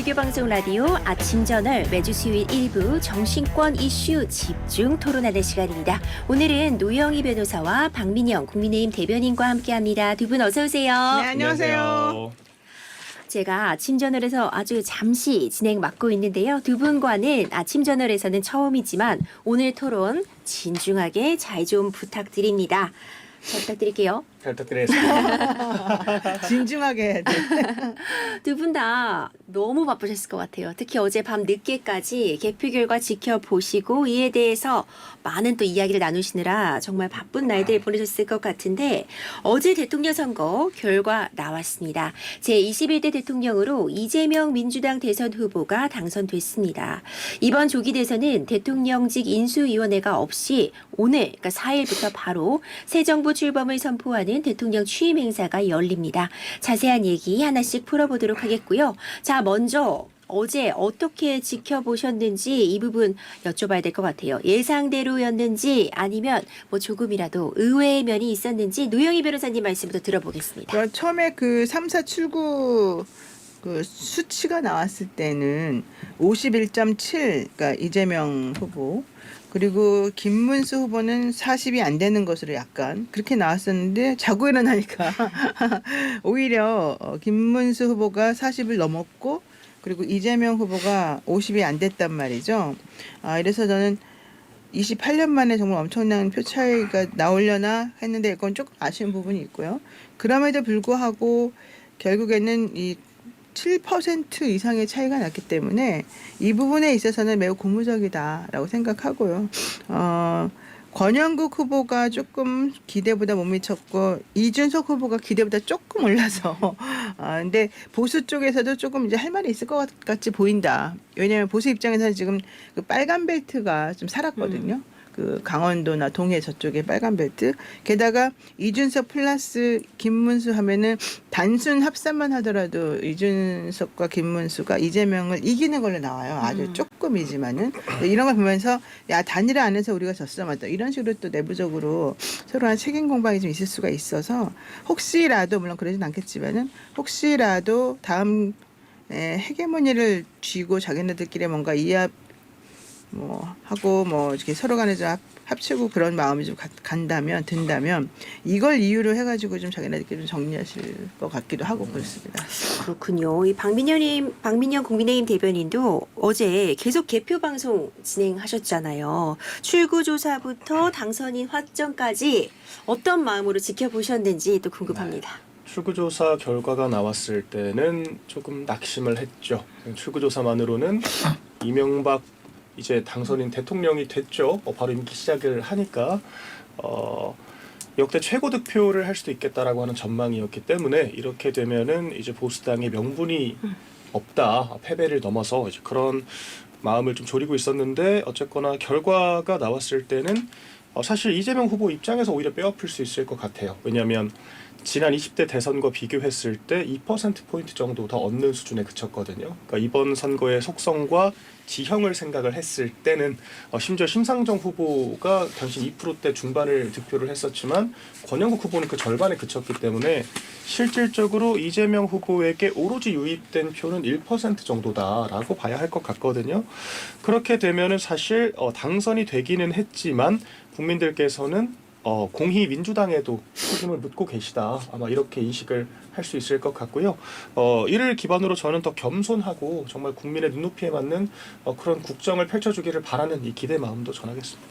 개표 방송 라디오 아침 저널 매주 수요일 일부 정신권 이슈 집중 토론하는 시간입니다. 오늘은 노영희 변호사와 박민영 국민의힘 대변인과 함께합니다. 두 분 어서 오세요. 네, 안녕하세요. 제가 아침 저널에서 아주 잠시 진행 맡고 있는데요. 두 분과는 아침 저널에서는 처음이지만 오늘 토론 진중하게 잘 좀 부탁드립니다. 잘 부탁드릴게요. 잘 부탁드리겠습니다. 진중하게 해야 돼. 두 분 다 너무 바쁘셨을 것 같아요. 특히 어제 밤 늦게까지 개표 결과 지켜보시고 이에 대해서 많은 또 이야기를 나누시느라 정말 바쁜 날들 보내셨을 것 같은데 어제 대통령 선거 결과 나왔습니다. 제21대 대통령으로 이재명 민주당 대선 후보가 당선됐습니다. 이번 조기 대선은 대통령직 인수위원회가 없이 오늘 그러니까 4일부터 바로 새 정부 출범을 선포하는 대통령 취임 행사가 열립니다. 자세한 얘기 하나씩 풀어보도록 하겠고요. 자, 먼저 어제 어떻게 지켜보셨는지 이 부분 여쭤봐야 될 것 같아요. 예상대로였는지 아니면 뭐 조금이라도 의외의 면이 있었는지 노영희 변호사님 말씀부터 들어보겠습니다. 처음에 그 3사 출구 그 수치가 나왔을 때는 51.7, 그러니까 이재명 후보, 그리고 김문수 후보는 40이 안 되는 것으로 약간 그렇게 나왔었는데 자고 일어나니까 오히려 김문수 후보가 40을 넘었고 그리고 이재명 후보가 50이 안 됐단 말이죠. 이래서 저는 28년 만에 정말 엄청난 표 차이가 나오려나 했는데 이건 조금 아쉬운 부분이 있고요. 그럼에도 불구하고 결국에는 이 7% 이상의 차이가 났기 때문에 이 부분에 있어서는 매우 고무적이다라고 생각하고요. 권영국 후보가 조금 기대보다 못 미쳤고 이준석 후보가 기대보다 조금 올라서 근데 보수 쪽에서도 조금 이제 할 말이 있을 것 같이 보인다. 왜냐하면 보수 입장에서는 지금 그 빨간 벨트가 좀 살았거든요. 그 강원도나 동해 저쪽에 빨간 벨트. 게다가 이준석 플러스 김문수 하면은 단순 합산만 하더라도 이준석과 김문수가 이재명을 이기는 걸로 나와요. 아주 조금이지만은 이런 걸 보면서 야 단일화 안에서 우리가 졌어 맞다 이런 식으로 또 내부적으로 서로 한 책임 공방이 좀 있을 수가 있어서 혹시라도 물론 그러진 않겠지만은 혹시라도 다음 헤게모니를 쥐고 자기네들끼리 뭔가 이합 하고 이렇게 서로 간에 좀 합치고 그런 마음이 좀 든다면 이걸 이유로 해가지고 좀 자기네들끼리 좀 정리하실 것 같기도 하고 그렇습니다. 그렇군요. 이 박민영 국민의힘 대변인도 어제 계속 개표 방송 진행하셨잖아요. 출구조사부터 당선인 확정까지 어떤 마음으로 지켜보셨는지 또 궁금합니다. 출구조사 결과가 나왔을 때는 조금 낙심을 했죠. 출구조사만으로는 이명박 이제 당선인 대통령이 됐죠. 바로 임기 시작을 하니까 역대 최고 득표를 할 수도 있겠다라고 하는 전망이었기 때문에 이렇게 되면은 이제 보수당의 명분이 없다, 패배를 넘어서 이제 그런 마음을 좀 졸이고 있었는데 어쨌거나 결과가 나왔을 때는 사실 이재명 후보 입장에서 오히려 뼈아플 수 있을 것 같아요. 왜냐하면 지난 20대 대선과 비교했을 때 2%포인트 정도 더 얻는 수준에 그쳤거든요. 그러니까 이번 선거의 속성과 지형을 생각을 했을 때는 심지어 심상정 후보가 당시 2%대 중반을 득표를 했었지만 권영국 후보는 그 절반에 그쳤기 때문에 실질적으로 이재명 후보에게 오로지 유입된 표는 1% 정도다라고 봐야 할 것 같거든요. 그렇게 되면은 사실 당선이 되기는 했지만 국민들께서는 공히 민주당에도 책임을 묻고 계시다. 아마 이렇게 인식을 할 수 있을 것 같고요. 이를 기반으로 저는 더 겸손하고 정말 국민의 눈높이에 맞는 그런 국정을 펼쳐주기를 바라는 이 기대 마음도 전하겠습니다.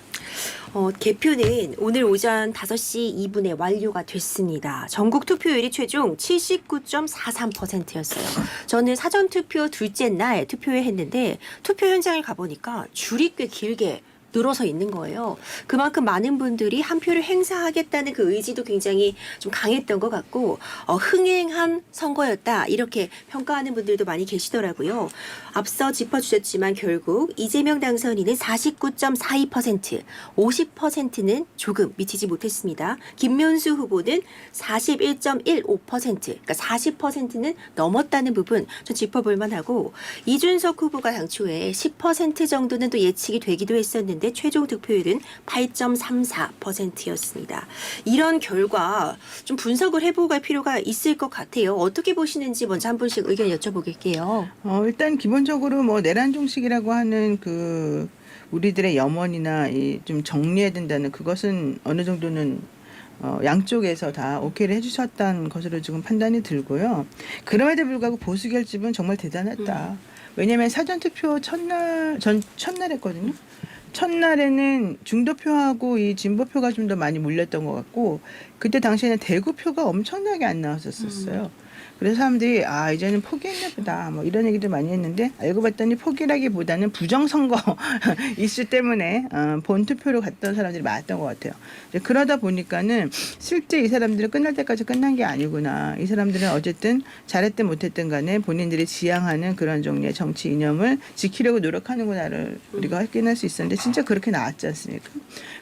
개표는 오늘 오전 5시 2분에 완료가 됐습니다. 전국 투표율이 최종 79.43%였어요. 저는 사전투표 둘째 날 투표회 했는데 투표 현장을 가보니까 줄이 꽤 길게 늘어서 있는 거예요. 그만큼 많은 분들이 한 표를 행사하겠다는 그 의지도 굉장히 좀 강했던 것 같고 흥행한 선거였다 이렇게 평가하는 분들도 많이 계시더라고요. 앞서 짚어주셨지만 결국 이재명 당선인은 49.42%, 50%는 조금 미치지 못했습니다. 김문수 후보는 41.15%, 그러니까 40%는 넘었다는 부분 좀 짚어볼 만하고 이준석 후보가 당초에 10% 정도는 또 예측이 되기도 했었는데 했는데 최종 득표율은 8.34%였습니다. 이런 결과 좀 분석을 해보고 갈 필요가 있을 것 같아요. 어떻게 보시는지 먼저 한 분씩 의견 여쭤보겠게요. 일단 기본적으로 뭐 내란 종식이라고 하는 그 우리들의 염원이나 좀 정리해야 된다는 그것은 어느 정도는 양쪽에서 다 오케이를 해주셨다는 것으로 지금 판단이 들고요. 그럼에도 불구하고 보수 결집은 정말 대단했다. 왜냐하면 사전투표 첫날 했거든요. 첫날에는 중도표하고 이 진보표가 좀 더 많이 몰렸던 것 같고 그때 당시에는 대구표가 엄청나게 안 나왔었어요. 그래서 사람들이 이제는 포기했나 보다 뭐 이런 얘기도 많이 했는데 알고 봤더니 포기라기보다는 부정선거 이슈 때문에 본투표로 갔던 사람들이 많았던 것 같아요. 그러다 보니까는 실제 이 사람들은 끝날 때까지 끝난 게 아니구나. 이 사람들은 어쨌든 잘했든 못했든 간에 본인들이 지향하는 그런 종류의 정치 이념을 지키려고 노력하는구나를 우리가 확인할 수 있었는데 진짜 그렇게 나왔지 않습니까?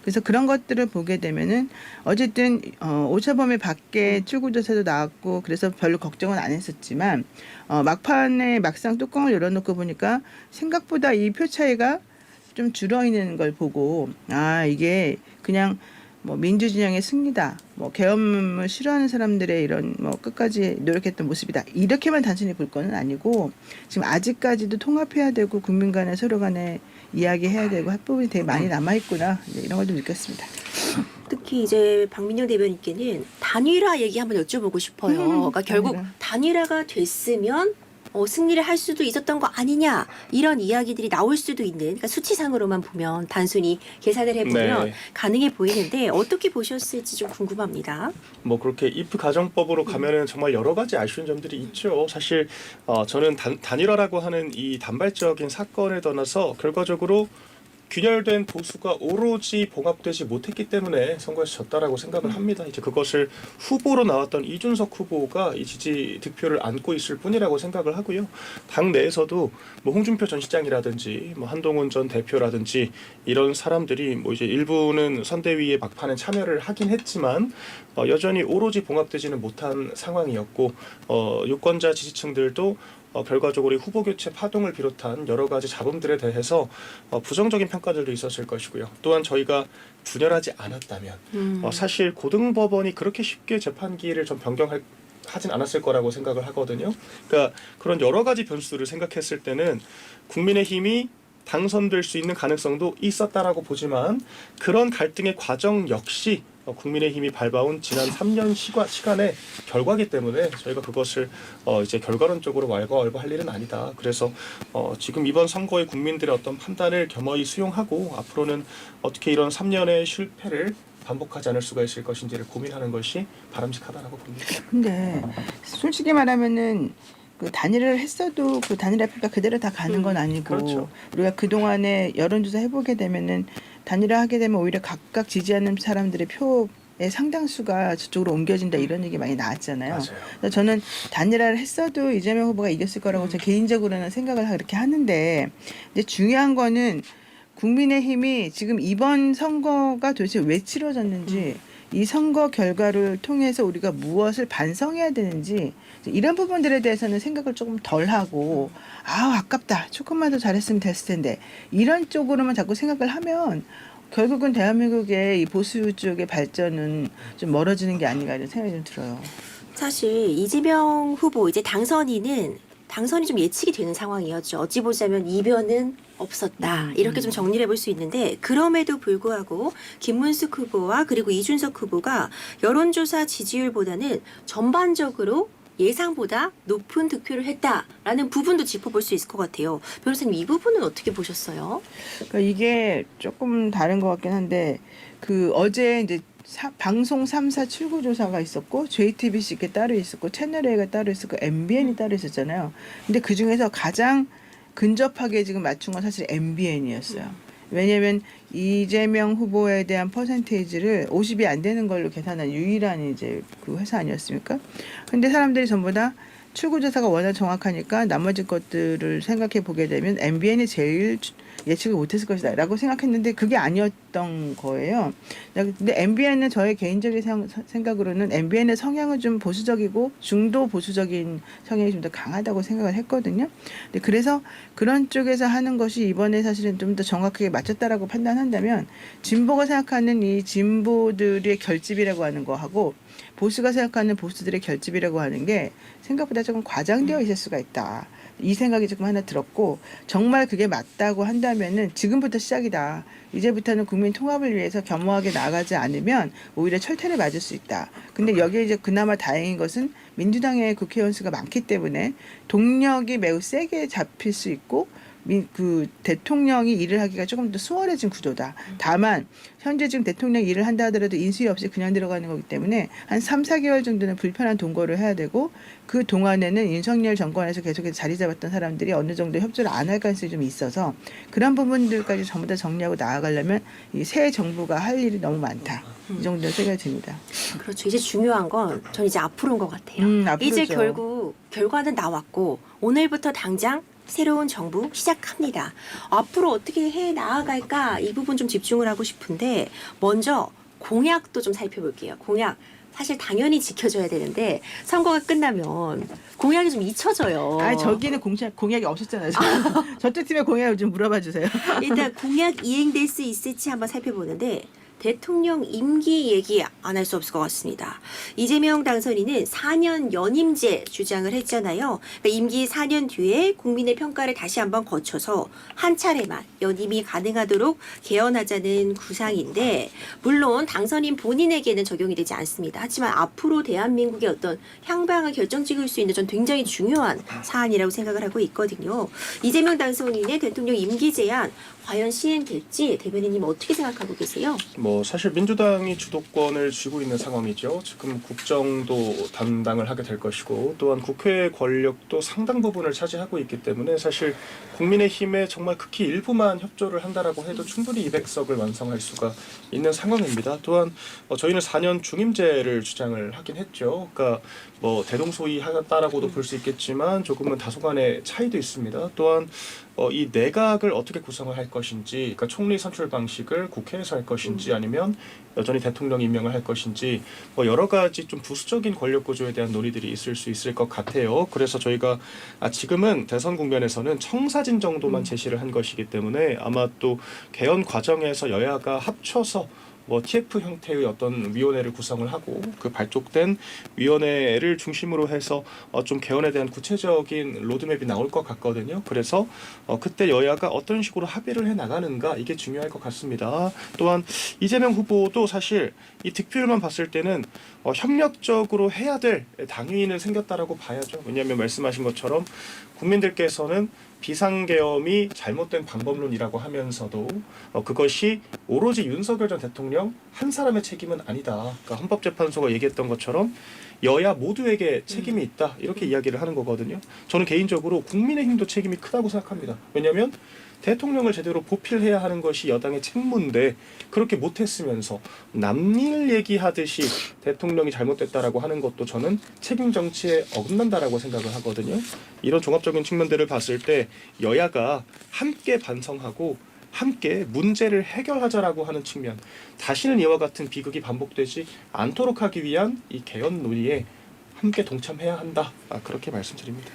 그래서 그런 것들을 보게 되면은 어쨌든 오차범위 밖에 출구조사도 나왔고 그래서 별로 걱정은 안 했었지만 막판에 막상 뚜껑을 열어놓고 보니까 생각보다 이 표 차이가 좀 줄어 있는 걸 보고 이게 그냥 뭐 민주진영의 승리다, 뭐 계엄을 싫어하는 사람들의 이런 뭐 끝까지 노력했던 모습이다 이렇게만 단순히 볼 거는 아니고 지금 아직까지도 통합해야 되고 국민 간에 서로 간에 이야기해야 되고 할 부분이 되게 많이 남아 있구나 이런 걸 좀 느꼈습니다. 특히 이제 박민영 대변인께는 단일화 얘기 한번 여쭤보고 싶어요. 그러니까 결국 단일화가 됐으면 승리를 할 수도 있었던 거 아니냐 이런 이야기들이 나올 수도 있는 그러니까 수치상으로만 보면 단순히 계산을 해보면 가능해 보이는데 어떻게 보셨을지 좀 궁금합니다. 뭐 그렇게 if 가정법으로 가면은 정말 여러 가지 아쉬운 점들이 있죠. 사실 저는 단일화라고 하는 이 단발적인 사건을 떠나서 결과적으로 균열된 보수가 오로지 봉합되지 못했기 때문에 선거에서 졌다라고 생각을 합니다. 이제 그것을 후보로 나왔던 이준석 후보가 이 지지 득표를 안고 있을 뿐이라고 생각을 하고요. 당 내에서도 뭐 홍준표 전 시장이라든지 뭐 한동훈 전 대표라든지 이런 사람들이 뭐 이제 일부는 선대위의 막판에 참여를 하긴 했지만 여전히 오로지 봉합되지는 못한 상황이었고 유권자 지지층들도 결과적으로 후보 교체 파동을 비롯한 여러 가지 잡음들에 대해서 부정적인 평가들도 있었을 것이고요. 또한 저희가 분열하지 않았다면 사실 고등법원이 그렇게 쉽게 재판기를 좀 하진 않았을 거라고 생각을 하거든요. 그러니까 그런 여러 가지 변수를 생각했을 때는 국민의힘이 당선될 수 있는 가능성도 있었다라고 보지만 그런 갈등의 과정 역시 국민의힘이 밟아온 지난 3년 시간의 결과기 때문에 저희가 그것을 이제 결과론적으로 왈가왈부할 일은 아니다. 그래서 지금 이번 선거의 국민들의 어떤 판단을 겸허히 수용하고 앞으로는 어떻게 이런 3년의 실패를 반복하지 않을 수가 있을 것인지를 고민하는 것이 바람직하다라고 봅니다. 근데 솔직히 말하면은 그 단일화를 했어도 그 단일화 표가 그대로 다 가는 건 아니고 그렇죠. 우리가 그동안에 여론조사 해보게 되면은 단일화 하게 되면 오히려 각각 지지하는 사람들의 표의 상당수가 저쪽으로 옮겨진다 이런 얘기 많이 나왔잖아요. 맞아요. 그래서 저는 단일화를 했어도 이재명 후보가 이겼을 거라고 저 개인적으로는 생각을 그렇게 하는데 근데 중요한 거는 국민의힘이 지금 이번 선거가 도대체 왜 치러졌는지 이 선거 결과를 통해서 우리가 무엇을 반성해야 되는지 이런 부분들에 대해서는 생각을 조금 덜 하고 아깝다 조금만 더 잘했으면 됐을 텐데 이런 쪽으로만 자꾸 생각을 하면 결국은 대한민국의 이 보수 쪽의 발전은 좀 멀어지는 게 아닌가 이런 생각이 좀 들어요. 사실 이재명 후보 이제 당선이 좀 예측이 되는 상황이었죠. 어찌 보자면 이변은 없었다. 이렇게 좀 정리를 해볼 수 있는데 그럼에도 불구하고 김문숙 후보와 그리고 이준석 후보가 여론조사 지지율보다는 전반적으로 예상보다 높은 득표를 했다라는 부분도 짚어볼 수 있을 것 같아요. 변호사님 이 부분은 어떻게 보셨어요? 그러니까 이게 조금 다른 것 같긴 한데 그 어제 이제 방송 3사 출구조사가 있었고 JTBC 게 따로 있었고 채널A가 따로 있었고 MBN이 따로 있었잖아요. 근데 그 중에서 가장 근접하게 지금 맞춘 건 사실 MBN이었어요. 왜냐하면 이재명 후보에 대한 퍼센테이지를 50이 안 되는 걸로 계산한 유일한 이제 그 회사 아니었습니까? 근데 사람들이 전부 다 출구조사가 워낙 정확하니까 나머지 것들을 생각해 보게 되면 MBN이 제일 예측을 못했을 것이다라고 생각했는데 그게 아니었던 거예요. 근데 MBN은 저의 개인적인 생각으로는 MBN의 성향은 좀 보수적이고 중도 보수적인 성향이 좀 더 강하다고 생각을 했거든요. 근데 그래서 그런 쪽에서 하는 것이 이번에 사실은 좀 더 정확하게 맞췄다라고 판단한다면 진보가 생각하는 이 진보들의 결집이라고 하는 거하고 보수가 생각하는 보수들의 결집이라고 하는 게 생각보다 조금 과장되어 있을 수가 있다. 이 생각이 조금 하나 들었고 정말 그게 맞다고 한다면은 지금부터 시작이다. 이제부터는 국민 통합을 위해서 겸허하게 나아가지 않으면 오히려 철퇴를 맞을 수 있다. 근데 여기에 이제 그나마 다행인 것은 민주당의 국회의원 수가 많기 때문에 동력이 매우 세게 잡힐 수 있고 그 대통령이 일을 하기가 조금 더 수월해진 구조다. 다만 현재 지금 대통령 일을 한다 하더라도 인수위 없이 그냥 들어가는 거기 때문에 한 3, 4개월 정도는 불편한 동거를 해야 되고 그 동안에는 윤석열 정권에서 계속해서 자리 잡았던 사람들이 어느 정도 협조를 안 할 가능성이 좀 있어서 그런 부분들까지 전부 다 정리하고 나아가려면 이 새 정부가 할 일이 너무 많다. 이 정도 생각이 듭니다. 그렇죠. 이제 중요한 건 전 이제 앞으로인 것 같아요. 앞으로죠. 이제 결국 결과는 나왔고 오늘부터 당장 새로운 정부 시작합니다. 앞으로 어떻게 해 나아갈까 이 부분 좀 집중을 하고 싶은데 먼저 공약도 좀 살펴볼게요. 공약 사실 당연히 지켜줘야 되는데 선거가 끝나면 공약이 좀 잊혀져요. 저기는 공약이 없었잖아요. 저쪽 팀의 공약을 좀 물어봐 주세요. 일단 공약 이행될 수 있을지 한번 살펴보는데 대통령 임기 얘기 안 할 수 없을 것 같습니다. 이재명 당선인은 4년 연임제 주장을 했잖아요. 그러니까 임기 4년 뒤에 국민의 평가를 다시 한번 거쳐서 한 차례만 연임이 가능하도록 개헌하자는 구상인데 물론 당선인 본인에게는 적용이 되지 않습니다. 하지만 앞으로 대한민국의 어떤 향방을 결정짓을 수 있는 전 굉장히 중요한 사안이라고 생각을 하고 있거든요. 이재명 당선인의 대통령 임기 제한 과연 시행될지 대변인님 어떻게 생각하고 계세요? 사실 민주당이 주도권을 쥐고 있는 상황이죠. 지금 국정도 담당을 하게 될 것이고 또한 국회 권력도 상당 부분을 차지하고 있기 때문에 사실 국민의힘에 정말 극히 일부만 협조를 한다라고 해도 충분히 200석을 완성할 수가 있는 상황입니다. 또한 저희는 4년 중임제를 주장을 하긴 했죠. 그러니까 대동소이하다라고도 볼 수 있겠지만 조금은 다소간의 차이도 있습니다. 또한 이 내각을 어떻게 구성을 할 것인지, 그러니까 총리 선출 방식을 국회에서 할 것인지 아니면 여전히 대통령 임명을 할 것인지 여러 가지 좀 부수적인 권력 구조에 대한 논의들이 있을 수 있을 것 같아요. 그래서 저희가 지금은 대선 국면에서는 청사진 정도만 제시를 한 것이기 때문에 아마 또 개헌 과정에서 여야가 합쳐서 TF 형태의 어떤 위원회를 구성을 하고 그 발족된 위원회를 중심으로 해서 좀 개헌에 대한 구체적인 로드맵이 나올 것 같거든요. 그래서 그때 여야가 어떤 식으로 합의를 해 나가는가 이게 중요할 것 같습니다. 또한 이재명 후보도 사실 이 득표율만 봤을 때는 협력적으로 해야 될 당위는 생겼다라고 봐야죠. 왜냐하면 말씀하신 것처럼 국민들께서는 비상계엄이 잘못된 방법론이라고 하면서도 그것이 오로지 윤석열 전 대통령 한 사람의 책임은 아니다. 그러니까 헌법재판소가 얘기했던 것처럼 여야 모두에게 책임이 있다. 이렇게 이야기를 하는 거거든요. 저는 개인적으로 국민의힘도 책임이 크다고 생각합니다. 왜냐하면 대통령을 제대로 보필해야 하는 것이 여당의 책무인데 그렇게 못했으면서 남일 얘기하듯이 대통령이 잘못됐다라고 하는 것도 저는 책임 정치에 어긋난다라고 생각을 하거든요. 이런 종합적인 측면들을 봤을 때 여야가 함께 반성하고 함께 문제를 해결하자라고 하는 측면, 다시는 이와 같은 비극이 반복되지 않도록 하기 위한 이 개헌 논의에 함께 동참해야 한다. 그렇게 말씀드립니다.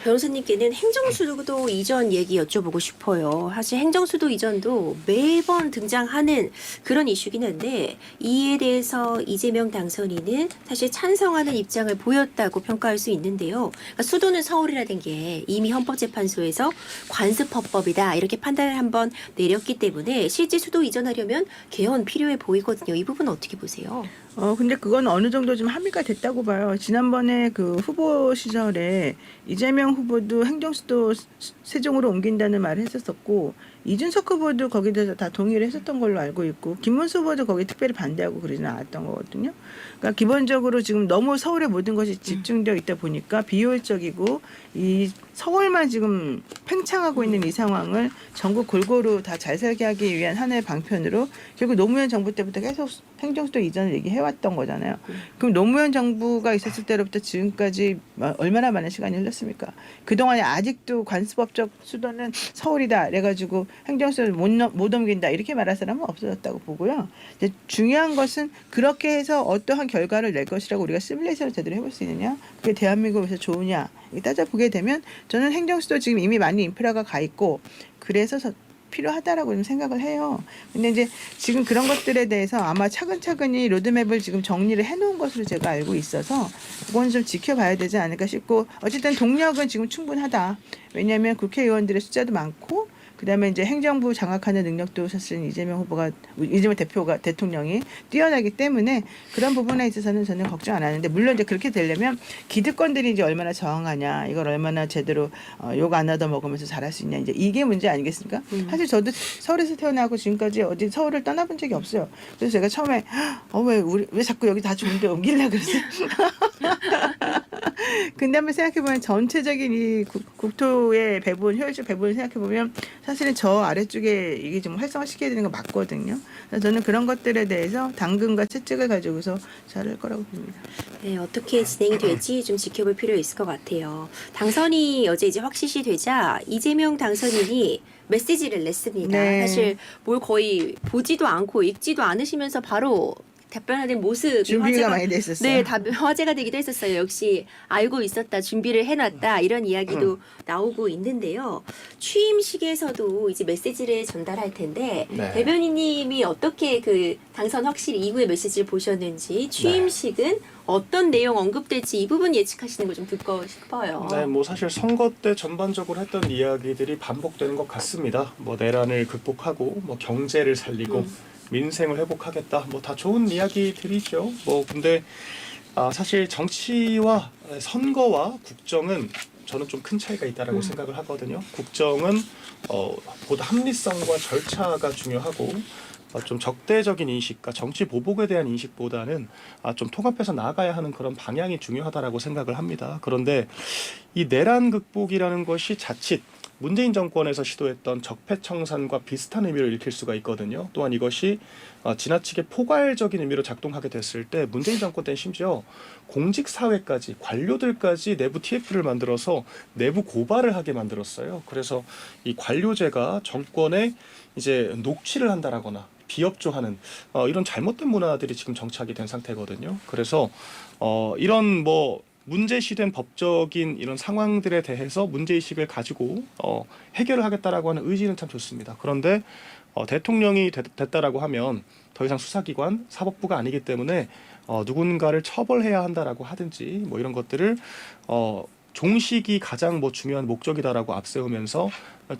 변호사님께는 행정수도 이전 얘기 여쭤보고 싶어요. 사실 행정수도 이전도 매번 등장하는 그런 이슈긴 한데 이에 대해서 이재명 당선인은 사실 찬성하는 입장을 보였다고 평가할 수 있는데요. 그러니까 수도는 서울이라는 게 이미 헌법재판소에서 관습헌법이다 이렇게 판단을 한번 내렸기 때문에 실제 수도 이전하려면 개헌 필요해 보이거든요. 이 부분 어떻게 보세요? 근데 그건 어느 정도 좀 합의가 됐다고 봐요. 지난번에 그 후보 시절에 이재명 후보도 행정수도 세종으로 옮긴다는 말을 했었었고 이준석 후보도 거기에 대해서 다 동의를 했었던 걸로 알고 있고 김문수 후보도 거기에 특별히 반대하고 그러지는 않았던 거거든요. 그러니까 기본적으로 지금 너무 서울에 모든 것이 집중되어 있다 보니까 비효율적이고 이 서울만 지금 팽창하고 있는 이 상황을 전국 골고루 다 잘 살게 하기 위한 하나의 방편으로 결국 노무현 정부 때부터 계속 행정수도 이전을 얘기해왔던 거잖아요. 그럼 노무현 정부가 있었을 때로부터 지금까지 얼마나 많은 시간이 흘렀습니까? 그동안에 아직도 관습법적 수도는 서울이다 그래가지고 행정수를 못 옮긴다 이렇게 말할 사람은 없어졌다고 보고요. 이제 중요한 것은 그렇게 해서 어떠한 결과를 낼 것이라고 우리가 시뮬레이션을 제대로 해볼 수 있느냐, 그게 대한민국에서 좋으냐 따져보게 되면 저는 행정수도 지금 이미 많이 인프라가 가 있고 그래서 필요하다라고 좀 생각을 해요. 근데 이제 지금 그런 것들에 대해서 아마 차근차근히 로드맵을 지금 정리를 해놓은 것으로 제가 알고 있어서 그건 좀 지켜봐야 되지 않을까 싶고, 어쨌든 동력은 지금 충분하다. 왜냐하면 국회의원들의 숫자도 많고 그다음에 이제 행정부 장악하는 능력도 사실 이재명 대표가 대통령이 뛰어나기 때문에 그런 부분에 있어서는 저는 걱정 안 하는데, 물론 이제 그렇게 되려면 기득권들이 이제 얼마나 저항하냐, 이걸 얼마나 제대로 욕 안 얻어 먹으면서 잘할 수 있냐, 이제 이게 문제 아니겠습니까? 사실 저도 서울에서 태어나고 지금까지 어디 서울을 떠나본 적이 없어요. 그래서 제가 처음에 왜 자꾸 여기 다 좋은데 옮기려고 그랬어요. 근데 한번 생각해보면 전체적인 이 국토의 배분, 효율적 배분을 생각해보면 사실은 저 아래쪽에 이게 좀 활성화시켜야 되는 거 맞거든요. 그래서 저는 그런 것들에 대해서 당근과 채찍을 가지고서 잘할 거라고 봅니다. 네, 어떻게 진행이 될지 좀 지켜볼 필요 있을 것 같아요. 당선이 어제 이제 확실시 되자 이재명 당선인이 메시지를 냈습니다. 네. 사실 뭘 거의 보지도 않고 읽지도 않으시면서 바로 답변하는 모습이 준비가 많이 돼 있었어요. 네, 화제가 되기도 했었어요. 역시 알고 있었다, 준비를 해놨다 이런 이야기도 나오고 있는데요. 취임식에서도 이제 메시지를 전달할 텐데 네. 대변인님이 어떻게 그 당선 확실히 이후의 메시지를 보셨는지, 취임식은 어떤 내용 언급될지 이 부분 예측하시는 거 좀 듣고 싶어요. 네, 뭐 사실 선거 때 전반적으로 했던 이야기들이 반복되는 것 같습니다. 뭐 내란을 극복하고 뭐 경제를 살리고 민생을 회복하겠다. 뭐 다 좋은 이야기들이죠. 뭐 근데 사실 정치와 선거와 국정은 저는 좀 큰 차이가 있다라고 생각을 하거든요. 국정은 보다 합리성과 절차가 중요하고 좀 적대적인 인식과 정치 보복에 대한 인식보다는 좀 통합해서 나아가야 하는 그런 방향이 중요하다라고 생각을 합니다. 그런데 이 내란 극복이라는 것이 자칫 문재인 정권에서 시도했던 적폐청산과 비슷한 의미를 읽힐 수가 있거든요. 또한 이것이 지나치게 포괄적인 의미로 작동하게 됐을 때 문재인 정권 때는 심지어 공직사회까지, 관료들까지 내부 TF를 만들어서 내부 고발을 하게 만들었어요. 그래서 이 관료제가 정권에 이제 녹취를 한다라거나 비협조하는 이런 잘못된 문화들이 지금 정착이 된 상태거든요. 그래서 이런 문제시된 법적인 이런 상황들에 대해서 문제의식을 가지고 해결을 하겠다라고 하는 의지는 참 좋습니다. 그런데 대통령이 됐다라고 하면 더 이상 수사기관, 사법부가 아니기 때문에 누군가를 처벌해야 한다라고 하든지 뭐 이런 것들을 종식이 가장 중요한 목적이다라고 앞세우면서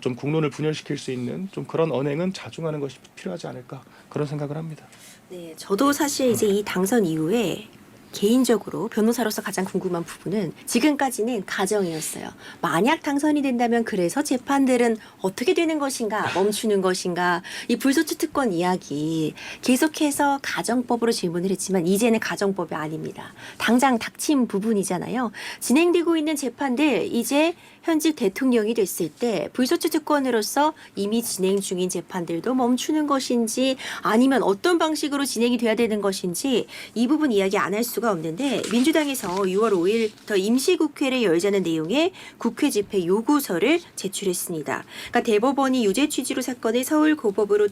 좀 국론을 분열시킬 수 있는 좀 그런 언행은 자중하는 것이 필요하지 않을까, 그런 생각을 합니다. 네, 저도 사실 이제 이 당선 이후에 개인적으로 변호사로서 가장 궁금한 부분은 지금까지는 가정이었어요. 만약 당선이 된다면 그래서 재판들은 어떻게 되는 것인가, 멈추는 것인가, 이 불소추 특권 이야기 계속해서 가정법으로 질문을 했지만 이제는 가정법이 아닙니다. 당장 닥친 부분이잖아요. 진행되고 있는 재판들 이제 현직 대통령이 됐을 때 불소추 특권으로서 이미 진행 중인 재판들도 멈추는 것인지 아니면 어떤 방식으로 진행이 돼야 되는 것인지 이 부분 이야기 안 할 수가 없는데, 민주당에서 6월 5일부터 임시국회를 열자는 내용의 국회 집회 요구서를 제출했습니다. 그러니까 대법원이 유죄 취지로 사건을 서울고법으로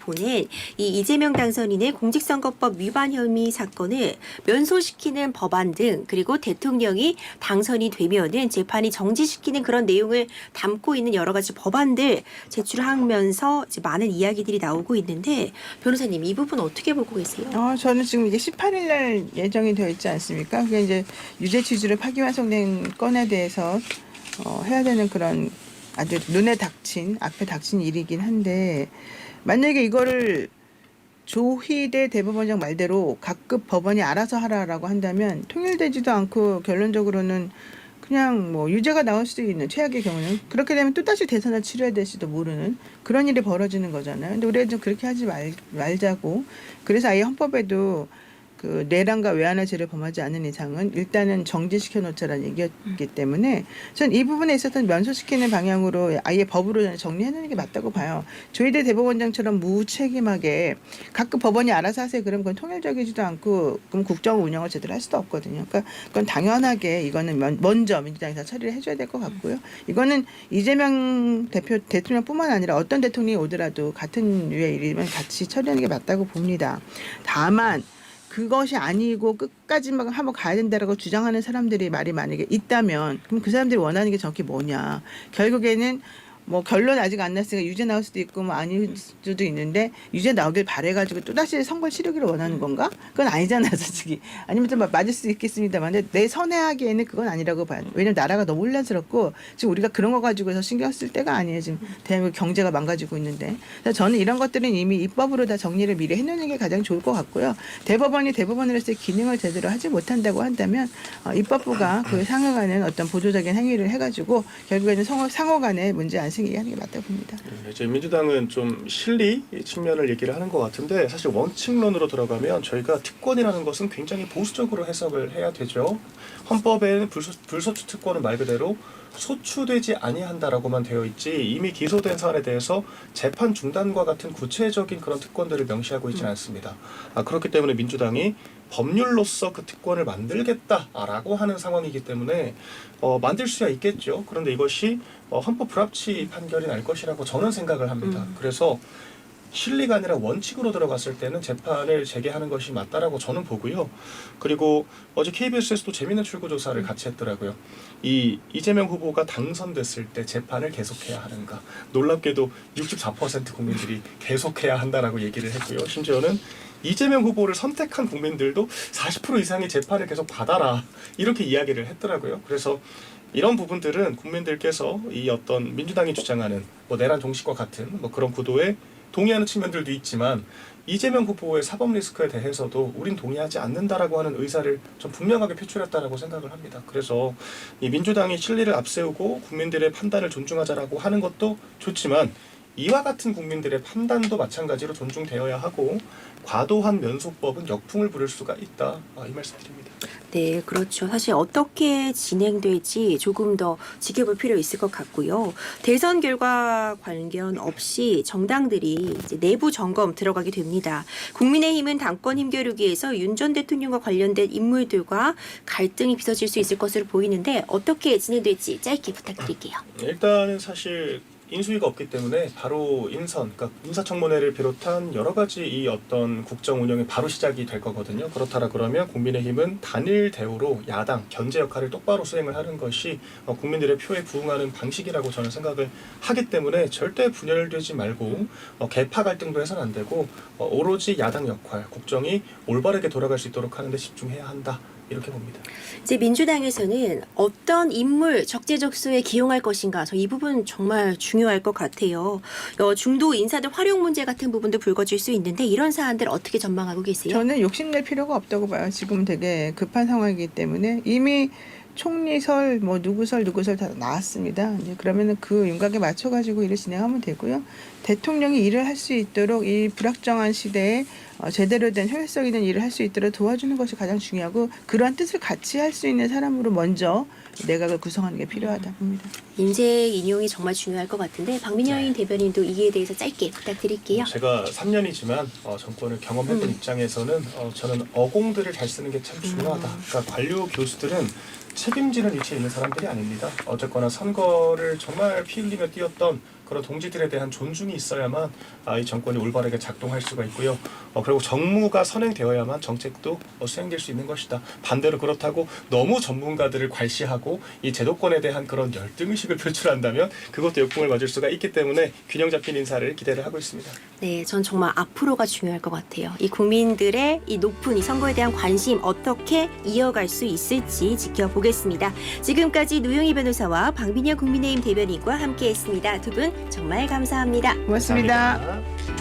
보낸 이 이재명 당선인의 공직선거법 위반 혐의 사건을 면소시키는 법안 등, 그리고 대통령이 당선이 되면은 재판이 정지시키는 그런 내용을 담고 있는 여러 가지 법안들 제출하면서 이제 많은 이야기들이 나오고 있는데, 변호사님 이 부분 어떻게 보고 계세요? 저는 지금 이게 18일 날 예정이 되어 있지 않습니까? 그게 이제 유죄 취지로 파기환송된 건에 대해서 해야 되는 그런 아주 앞에 닥친 일이긴 한데, 만약에 이거를 조희대 대법원장 말대로 각급 법원이 알아서 하라라고 한다면 통일되지도 않고 결론적으로는 그냥 유죄가 나올 수도 있는, 최악의 경우는 그렇게 되면 또다시 대선을 치러야 될지도 모르는 그런 일이 벌어지는 거잖아요. 근데 우리가 좀 그렇게 하지 말자고. 그래서 아예 헌법에도 그 내란과 외환화 죄를 범하지 않는 이상은 일단은 정지시켜 놓자라는 얘기였기 때문에 전 이 부분에 있어서는 면소시키는 방향으로 아예 법으로 정리해 놓는 게 맞다고 봐요. 조희대 대법원장처럼 무책임하게 각급 법원이 알아서 하세요. 그럼 그건 통일적이지도 않고 그럼 국정 운영을 제대로 할 수도 없거든요. 그러니까 그건 당연하게 이거는 먼저 민주당에서 처리를 해줘야 될 것 같고요. 이거는 이재명 대통령뿐만 아니라 어떤 대통령이 오더라도 같은 류의 일이면 같이 처리하는 게 맞다고 봅니다. 다만 그것이 아니고 끝까지 막 한번 가야 된다라고 주장하는 사람들이 말이 만약에 있다면 그럼 그 사람들이 원하는 게 정확히 뭐냐. 결국에는 뭐 결론 아직 안 났으니까 유죄 나올 수도 있고 뭐 아닐 수도 있는데 유죄 나오길 바래가지고 또다시 선고를 치르기를 원하는 건가? 그건 아니잖아요, 솔직히. 아니면 좀 맞을 수 있겠습니다만 내 선회하기에는 그건 아니라고 봐요. 왜냐면 나라가 너무 혼란스럽고 지금 우리가 그런 거 가지고서 신경 쓸 때가 아니에요. 지금 대한민국 경제가 망가지고 있는데. 그래서 저는 이런 것들은 이미 입법으로 다 정리를 미리 해놓는 게 가장 좋을 것 같고요. 대법원이 대법원으로서의 기능을 제대로 하지 못한다고 한다면 입법부가 그 상응하는 어떤 보조적인 행위를 해가지고 결국에는 상호 간에 문제 안 생기게 하는 게 맞다고 봅니다. 이제 민주당은 좀 실리 측면을 얘기를 하는 것 같은데 사실 원칙론으로 들어가면 저희가 특권이라는 것은 굉장히 보수적으로 해석을 해야 되죠. 헌법에는 불소추 특권은 말 그대로 소추되지 아니한다라고만 되어 있지 이미 기소된 사안에 대해서 재판 중단과 같은 구체적인 그런 특권들을 명시하고 있지는 않습니다. 그렇기 때문에 민주당이 법률로서 그 특권을 만들겠다라고 하는 상황이기 때문에 만들 수야 있겠죠. 그런데 이것이 헌법 불합치 판결이 날 것이라고 저는 생각을 합니다. 그래서 실리가 아니라 원칙으로 들어갔을 때는 재판을 재개하는 것이 맞다라고 저는 보고요. 그리고 어제 KBS에서도 재미있는 출구조사를 같이 했더라고요. 이재명 후보가 당선됐을 때 재판을 계속해야 하는가. 놀랍게도 64% 국민들이 계속해야 한다라고 얘기를 했고요. 심지어는 이재명 후보를 선택한 국민들도 40% 이상의 재판을 계속 받아라 이렇게 이야기를 했더라고요. 그래서 이런 부분들은 국민들께서 이 어떤 민주당이 주장하는 뭐 내란 종식과 같은 뭐 그런 구도에 동의하는 측면들도 있지만 이재명 후보의 사법 리스크에 대해서도 우린 동의하지 않는다라고 하는 의사를 좀 분명하게 표출했다라고 생각을 합니다. 그래서 이 민주당이 실리를 앞세우고 국민들의 판단을 존중하자라고 하는 것도 좋지만 이와 같은 국민들의 판단도 마찬가지로 존중되어야 하고 과도한 면소법은 역풍을 부릴 수가 있다. 이 말씀드립니다. 네, 그렇죠. 사실 어떻게 진행될지 조금 더 지켜볼 필요 있을 것 같고요. 대선 결과 관련 없이 정당들이 이제 내부 점검 들어가게 됩니다. 국민의힘은 당권 힘겨루기 위해서 윤 전 대통령과 관련된 인물들과 갈등이 빚어질 수 있을 것으로 보이는데 어떻게 진행될지 짧게 부탁드릴게요. 일단은 사실 인수위가 없기 때문에 바로 그러니까 인사청문회를 비롯한 여러 가지 이 어떤 국정 운영이 바로 시작이 될 거거든요. 그렇다라 그러면 국민의힘은 단일 대우로 야당 견제 역할을 똑바로 수행을 하는 것이 국민들의 표에 부응하는 방식이라고 저는 생각을 하기 때문에 절대 분열되지 말고 계파 갈등도 해서는 안 되고 오로지 야당 역할, 국정이 올바르게 돌아갈 수 있도록 하는 데 집중해야 한다. 이렇게 봅니다. 이제 민주당에서는 어떤 인물 적재적소에 기용할 것인가, 저 이 부분 정말 중요할 것 같아요. 중도 인사들 활용 문제 같은 부분도 불거질 수 있는데 이런 사안들 어떻게 전망하고 계세요? 저는 욕심낼 필요가 없다고 봐요. 지금 되게 급한 상황이기 때문에 이미 총리설, 뭐 누구설 다 나왔습니다. 이제 그러면은 그 윤곽에 맞춰가지고 일을 진행하면 되고요. 대통령이 일을 할 수 있도록 이 불확정한 시대에 제대로 된 효율성 있는 일을 할 수 있도록 도와주는 것이 가장 중요하고 그러한 뜻을 같이 할 수 있는 사람으로 먼저 내각을 구성하는 게 필요하다 봅니다. 인재 인용이 정말 중요할 것 같은데 박민영 대변인도 이에 대해서 짧게 부탁드릴게요. 제가 3년이지만 정권을 경험해본 입장에서는 저는 어공들을 잘 쓰는 게 참 중요하다. 그러니까 관료 교수들은 책임지는 위치에 있는 사람들이 아닙니다. 어쨌거나 선거를 정말 피 흘리며 뛰었던 그런 동지들에 대한 존중이 있어야만 이 정권이 올바르게 작동할 수가 있고요. 그리고 정무가 선행되어야만 정책도 수행될 수 있는 것이다. 반대로 그렇다고 너무 전문가들을 괄시하고 이 제도권에 대한 그런 열등의식을 표출한다면 그것도 역풍을 맞을 수가 있기 때문에 균형 잡힌 인사를 기대를 하고 있습니다. 네, 전 정말 앞으로가 중요할 것 같아요. 이 국민들의 이 높은 이 선거에 대한 관심 어떻게 이어갈 수 있을지 지켜보겠습니다. 지금까지 노영희 변호사와 박민영 국민의힘 대변인과 함께했습니다. 두 분 정말 감사합니다. 고맙습니다. 감사합니다.